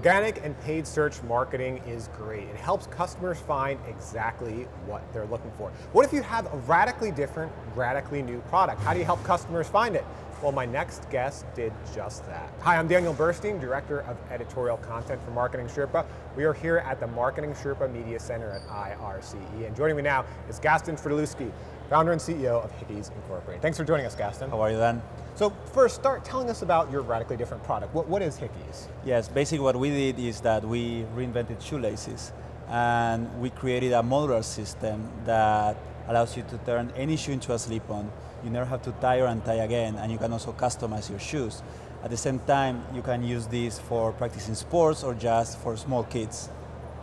Organic and paid search marketing is great. It helps customers find exactly what they're looking for. What if you have a radically different, radically new product? How do you help customers find it? Well, my next guest did just that. Hi, I'm Daniel Burstein, Director of Editorial Content for Marketing Sherpa. We are here at the Marketing Sherpa Media Center at IRCE. And joining me now is Gaston Friedulewski, founder and CEO of Hickeys Incorporated. Thanks for joining us, Gaston. How are you, Dan? So first, start telling us about your radically different product. What is Hickeys? Yes, basically what we did is that we reinvented shoelaces, and we created a modular system that allows you to turn any shoe into a slip-on. You never have to tie or untie again, and you can also customize your shoes. At the same time, you can use this for practicing sports or just for small kids.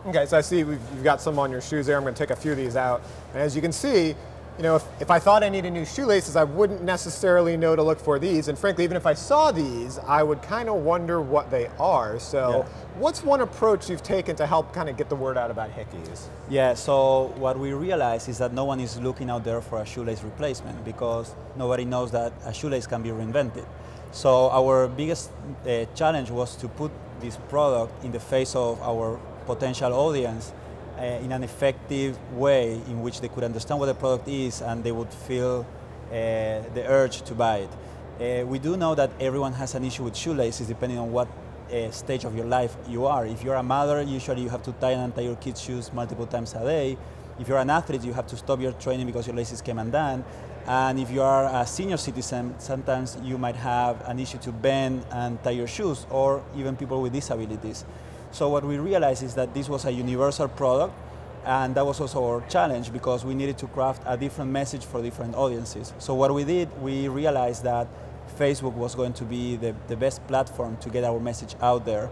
Okay, so I see you've got some on your shoes there. I'm going to take a few of these out. And as you can see, you know, if I thought I needed new shoelaces, I wouldn't necessarily know to look for these. And frankly, even if I saw these, I would kind of wonder what they are. So what's one approach you've taken to help kind of get the word out about Hickeys? Yeah, so what we realized is that no one is looking out there for a shoelace replacement because nobody knows that a shoelace can be reinvented. So our biggest challenge was to put this product in the face of our potential audience in an effective way in which they could understand what the product is and they would feel the urge to buy it. We do know that everyone has an issue with shoelaces depending on what stage of your life you are. If you're a mother, usually you have to tie and untie your kids' shoes multiple times a day. If you're an athlete, you have to stop your training because your laces came undone. And if you are a senior citizen, sometimes you might have an issue to bend and tie your shoes, or even people with disabilities. So what we realized is that this was a universal product, and that was also our challenge because we needed to craft a different message for different audiences. So what we did, we realized that Facebook was going to be the best platform to get our message out there.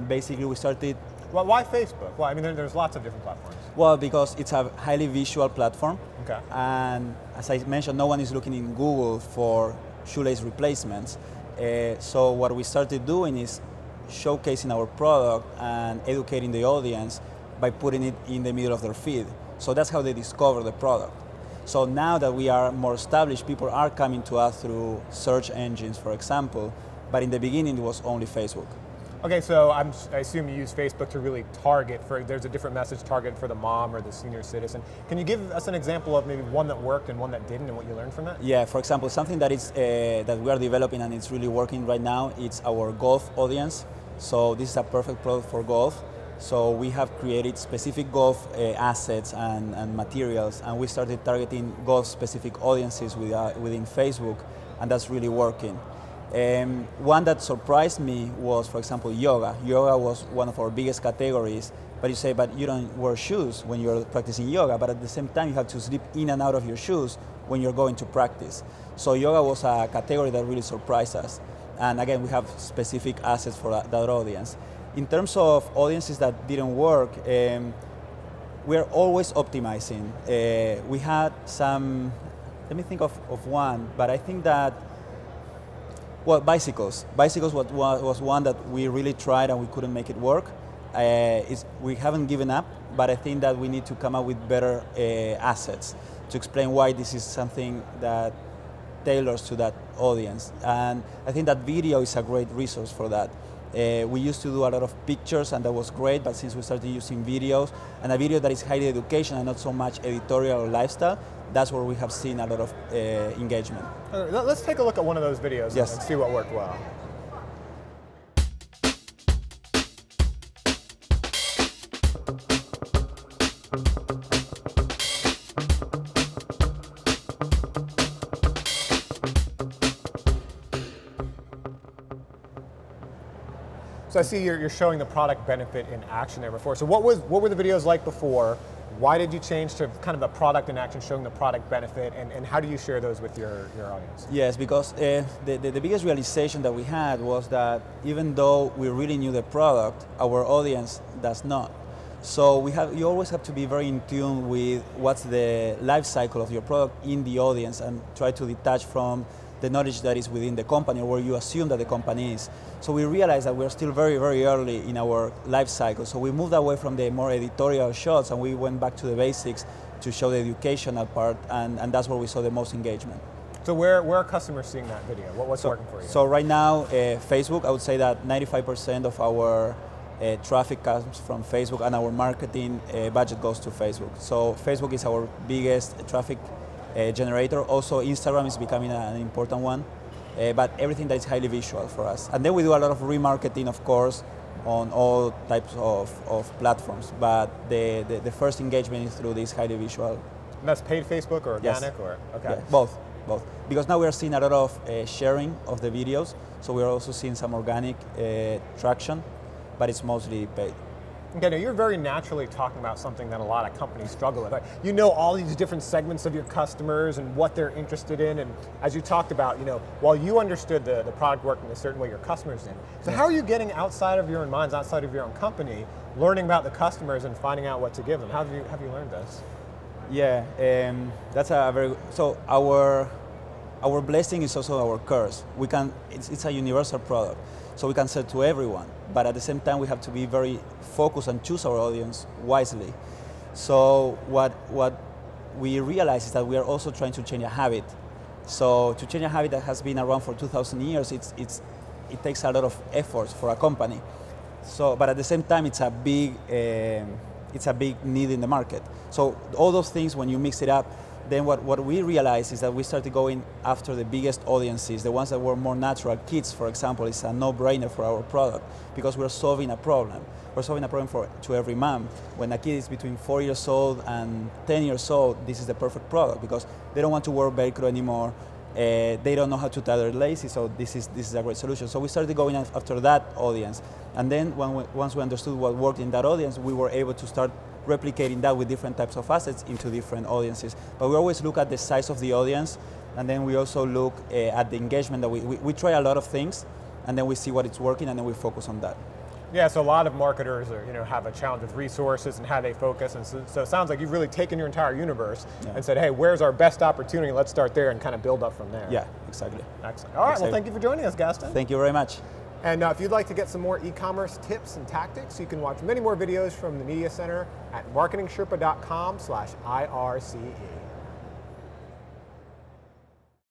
Basically, we started... Well, why Facebook? Well, I mean, there's lots of different platforms. Well, because it's a highly visual platform. Okay. And as I mentioned, no one is looking in Google for shoelace replacements. So what we started doing is showcasing our product and educating the audience by putting it in the middle of their feed. So that's how they discover the product. So now that we are more established, people are coming to us through search engines, for example, but in the beginning it was only Facebook. Okay, so I assume you use Facebook to really target there's a different message targeted for the mom or the senior citizen. Can you give us an example of maybe one that worked and one that didn't and what you learned from that? Yeah, for example, something that is that we are developing and it's really working right now, it's our golf audience. So this is a perfect product for golf. So we have created specific golf assets and materials, and we started targeting golf-specific audiences within Facebook, and that's really working. One that surprised me was, for example, yoga. Yoga was one of our biggest categories, but you say, but you don't wear shoes when you're practicing yoga, but at the same time you have to slip in and out of your shoes when you're going to practice. So yoga was a category that really surprised us. And again, we have specific assets for that audience. In terms of audiences that didn't work, we're always optimizing. We had some, let me think of one, but I think that, well, bicycles. Bicycles was one that we really tried and we couldn't make it work. We haven't given up, but I think that we need to come up with better assets to explain why this is something that tailors to that audience. And I think that video is a great resource for that. We used to do a lot of pictures and that was great, but since we started using videos, and a video that is highly educational and not so much editorial or lifestyle, that's where we have seen a lot of engagement. Let's take a look at one of those videos Yes. and see what worked well. So I see you're showing the product benefit in action there before. So what were the videos like before? Why did you change to kind of the product in action, showing the product benefit, and how do you share those with your audience? Yes, because the biggest realization that we had was that even though we really knew the product, our audience does not. So you always have to be very in tune with what's the life cycle of your product in the audience and try to detach from the knowledge that is within the company or where you assume that the company is. So we realized that we're still very, very early in our life cycle. So we moved away from the more editorial shots and we went back to the basics to show the educational part, and that's where we saw the most engagement. So where are customers seeing that video? What's working for you? So right now, Facebook, I would say that 95% of our traffic comes from Facebook, and our marketing budget goes to Facebook. So Facebook is our biggest traffic generator. Also, Instagram is becoming an important one, but everything that is highly visual for us. And then we do a lot of remarketing, of course, on all types of platforms. But the first engagement is through this highly visual. And that's paid Facebook or organic? Yes. Or okay. Yeah, both. Because now we are seeing a lot of sharing of the videos, so we are also seeing some organic traction, but it's mostly paid. Okay, now you're very naturally talking about something that a lot of companies struggle with. Right? You know all these different segments of your customers and what they're interested in, and as you talked about, while you understood the product worked in a certain way, your customers didn't. So how are you getting outside of your own minds, outside of your own company, learning about the customers and finding out what to give them? How have you learned this? Yeah, that's a very so our blessing is also our curse. It's a universal product, so we can sell to everyone. But at the same time, we have to be very focused and choose our audience wisely. So what we realize is that we are also trying to change a habit. So to change a habit that has been around for 2,000 years, it takes a lot of effort for a company. So, but at the same time, it's a big need in the market. So all those things, when you mix it up, then what we realized is that we started going after the biggest audiences, the ones that were more natural. Kids, for example, is a no-brainer for our product because we're solving a problem. We're solving a problem to every mom. When a kid is between 4 years old and 10 years old, this is the perfect product because they don't want to wear Velcro anymore. They don't know how to tie their laces, so this is a great solution. So we started going after that audience. And then once we understood what worked in that audience, we were able to start replicating that with different types of assets into different audiences. But we always look at the size of the audience, and then we also look at the engagement that we try a lot of things, and then we see what is working, and then we focus on that. Yeah, so a lot of marketers have a challenge with resources and how they focus, and so it sounds like you've really taken your entire universe and said, hey, where's our best opportunity? Let's start there and kind of build up from there. Yeah, exactly. Excellent. All right, well, thank you for joining us, Gaston. Thank you very much. And if you'd like to get some more e-commerce tips and tactics, you can watch many more videos from the Media Center at marketingsherpa.com/IRCE.